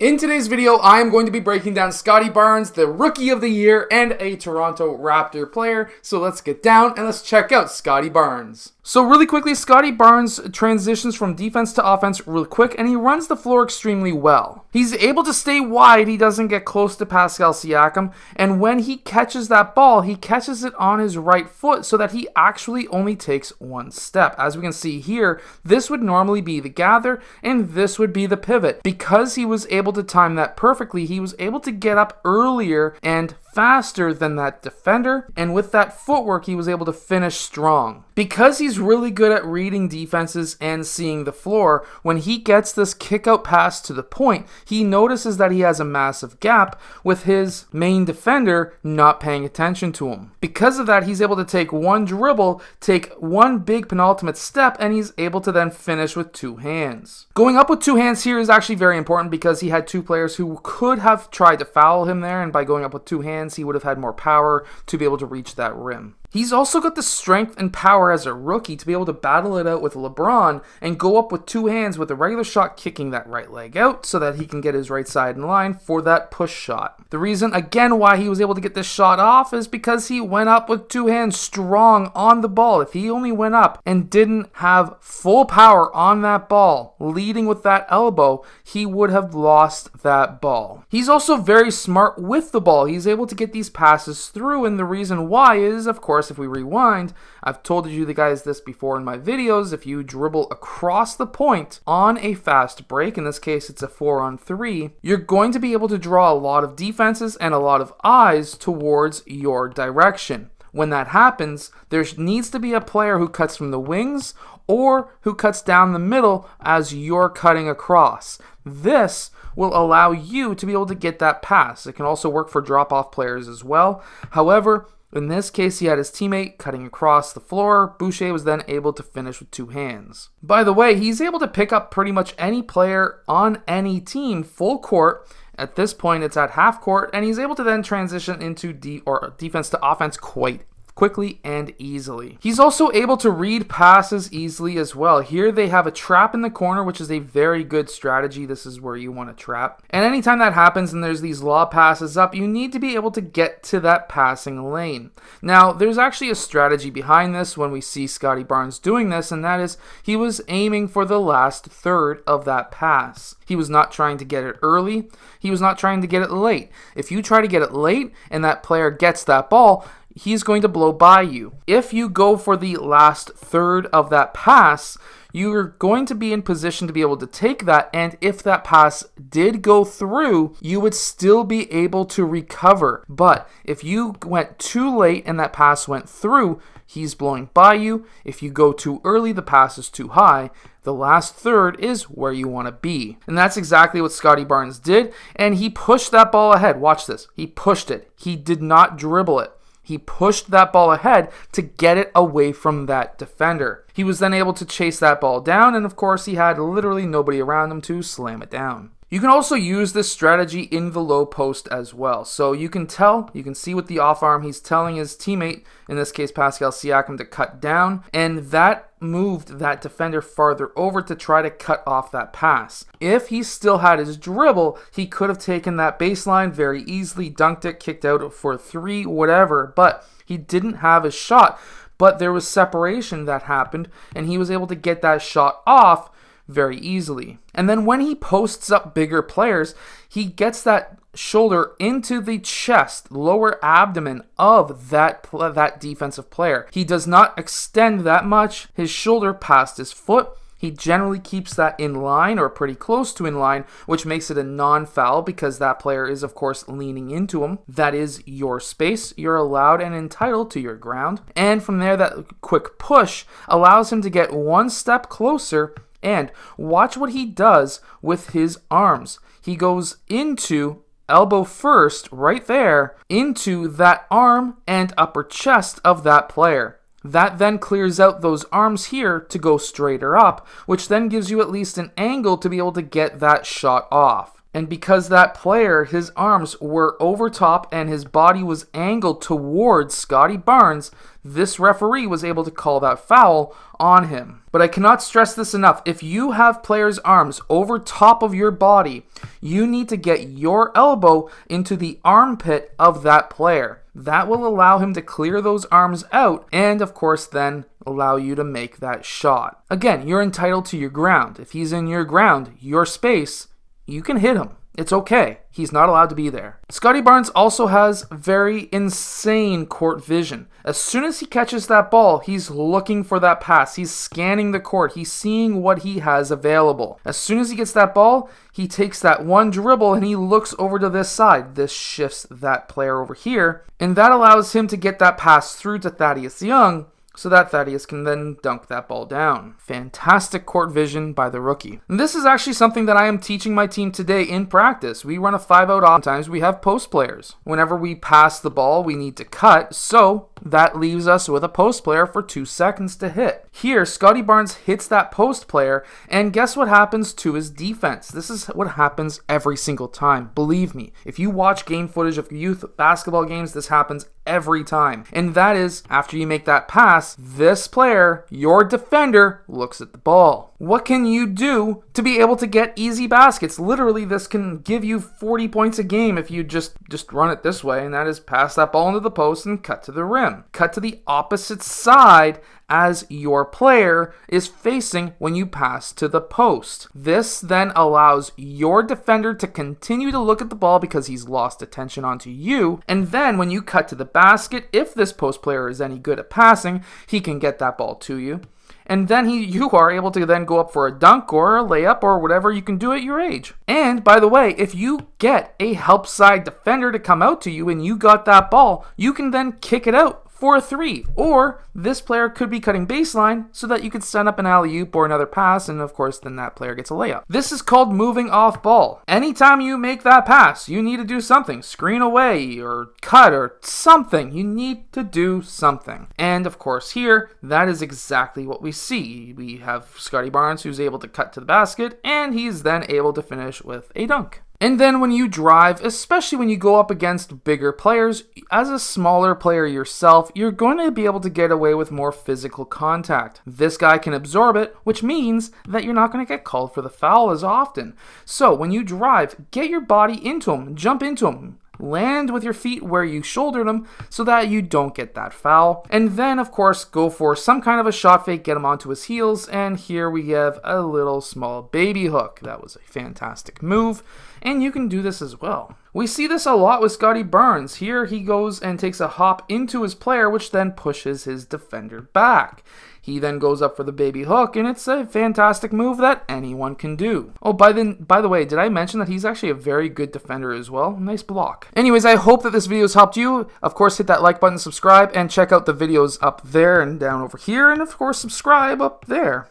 In today's video, I am going to be breaking down Scottie Barnes, the Rookie of the Year and a Toronto Raptor player. So let's get down and let's check out Scottie Barnes. So really quickly, Scottie Barnes transitions from defense to offense real quick, and he runs the floor extremely well. He's able to stay wide, he doesn't get close to Pascal Siakam, and when he catches that ball, he catches it on his right foot so that he actually only takes one step. As we can see here, this would normally be the gather, and this would be the pivot. Because he was able to time that perfectly, he was able to get up earlier and faster than that defender, and with that footwork he was able to finish strong. Because he's really good at reading defenses and seeing the floor, when he gets this kick out pass to the point, he notices that he has a massive gap with his main defender not paying attention to him. Because of that, he's able to take one dribble, take one big penultimate step, and he's able to then finish with two hands. Going up with two hands here is actually very important because he had two players who could have tried to foul him there, and by going up with two hands he would have had more power to be able to reach that rim. He's also got the strength and power as a rookie to be able to battle it out with LeBron and go up with two hands with a regular shot, kicking that right leg out so that he can get his right side in line for that push shot. The reason again why he was able to get this shot off is because he went up with two hands strong on the ball. If he only went up and didn't have full power on that ball, leading with that elbow, he would have lost that ball. He's also very smart with the ball. He's able to get these passes through, and the reason why is, of course, if we rewind, I've told you guys this before in my videos, if you dribble across the point on a fast break, in this case it's a 4-on-3, you're going to be able to draw a lot of defenses and a lot of eyes towards your direction. When that happens, there needs to be a player who cuts from the wings or who cuts down the middle as you're cutting across. This will allow you to be able to get that pass. It can also work for drop-off players as well. However, in this case, he had his teammate cutting across the floor. Boucher was then able to finish with two hands. By the way, he's able to pick up pretty much any player on any team full court. At this point, it's at half court, and he's able to then transition into defense to offense quite quickly and easily. He's also able to read passes easily as well. Here they have a trap in the corner, which is a very good strategy. This is where you want to trap. And anytime that happens and there's these lob passes up, you need to be able to get to that passing lane. Now, there's actually a strategy behind this when we see Scottie Barnes doing this, and that is he was aiming for the last third of that pass. He was not trying to get it early. He was not trying to get it late. If you try to get it late and that player gets that ball, he's going to blow by you. If you go for the last third of that pass, you're going to be in position to be able to take that, and if that pass did go through, you would still be able to recover. But if you went too late and that pass went through, he's blowing by you. If you go too early, the pass is too high. The last third is where you want to be. And that's exactly what Scottie Barnes did, and he pushed that ball ahead. Watch this. He pushed it. He did not dribble it. He pushed that ball ahead to get it away from that defender. He was then able to chase that ball down, and of course he had literally nobody around him to slam it down. You can also use this strategy in the low post as well. So you can see with the off arm, he's telling his teammate, in this case Pascal Siakam, to cut down, and that moved that defender farther over to try to cut off that pass. If he still had his dribble, he could have taken that baseline very easily, dunked it, kicked out for three, whatever, but he didn't have his shot. But there was separation that happened, and he was able to get that shot off very easily. And then when he posts up bigger players, he gets that shoulder into the chest, lower abdomen of that defensive player. He does not extend that much his shoulder past his foot. He generally keeps that in line or pretty close to in line, which makes it a non-foul because that player is, of course, leaning into him. That is your space. You're allowed and entitled to your ground. And from there, that quick push allows him to get one step closer. And watch what he does with his arms. He goes into elbow first, right there, into that arm and upper chest of that player. That then clears out those arms here to go straighter up, which then gives you at least an angle to be able to get that shot off. And because that player, his arms were over top and his body was angled towards Scottie Barnes, this referee was able to call that foul on him. But I cannot stress this enough. If you have players' arms over top of your body, you need to get your elbow into the armpit of that player. That will allow him to clear those arms out and, of course, then allow you to make that shot. Again, you're entitled to your ground. If he's in your ground, your space, you can hit him. It's okay. He's not allowed to be there. Scottie Barnes also has very insane court vision. As soon as he catches that ball, he's looking for that pass. He's scanning the court. He's seeing what he has available. As soon as he gets that ball, he takes that one dribble and he looks over to this side. This shifts that player over here, and that allows him to get that pass through to Thaddeus Young, so that Thaddeus can then dunk that ball down. Fantastic court vision by the rookie. And this is actually something that I am teaching my team today in practice. We run a 5-out. Oftentimes we have post players. Whenever we pass the ball, we need to cut, so that leaves us with a post player for 2 seconds to hit. Here, Scottie Barnes hits that post player, and guess what happens to his defense? This is what happens every single time. Believe me, if you watch game footage of youth basketball games, this happens every time. And that is, after you make that pass, this player, your defender, looks at the ball. What can you do to be able to get easy baskets? Literally, this can give you 40 points a game if you just run it this way, and that is pass that ball into the post and cut to the rim. Cut to the opposite side as your player is facing when you pass to the post. This then allows your defender to continue to look at the ball because he's lost attention onto you, and then when you cut to the basket, if this post player is any good at passing, he can get that ball to you. And then you are able to then go up for a dunk or a layup or whatever you can do at your age. And by the way, if you get a help side defender to come out to you and you got that ball, you can then kick it out for a 3. Or this player could be cutting baseline so that you could send up an alley-oop or another pass, and of course then that player gets a layup. This is called moving off ball. Anytime you make that pass, you need to do something. Screen away or cut or something. You need to do something. And of course here, that is exactly what we see. We have Scottie Barnes who's able to cut to the basket, and he's then able to finish with a dunk. And then when you drive, especially when you go up against bigger players, as a smaller player yourself, you're going to be able to get away with more physical contact. This guy can absorb it, which means that you're not going to get called for the foul as often. So when you drive, get your body into him, jump into him. Land with your feet where you shouldered them so that you don't get that foul. And then, of course, go for some kind of a shot fake, get him onto his heels. And here we have a little small baby hook. That was a fantastic move. And you can do this as well. We see this a lot with Scottie Barnes. Here he goes and takes a hop into his player, which then pushes his defender back. He then goes up for the baby hook, and it's a fantastic move that anyone can do. Oh, by the way, did I mention that he's actually a very good defender as well? Nice block. Anyways, I hope that this video has helped you. Of course, hit that like button, subscribe, and check out the videos up there and down over here, and of course, subscribe up there.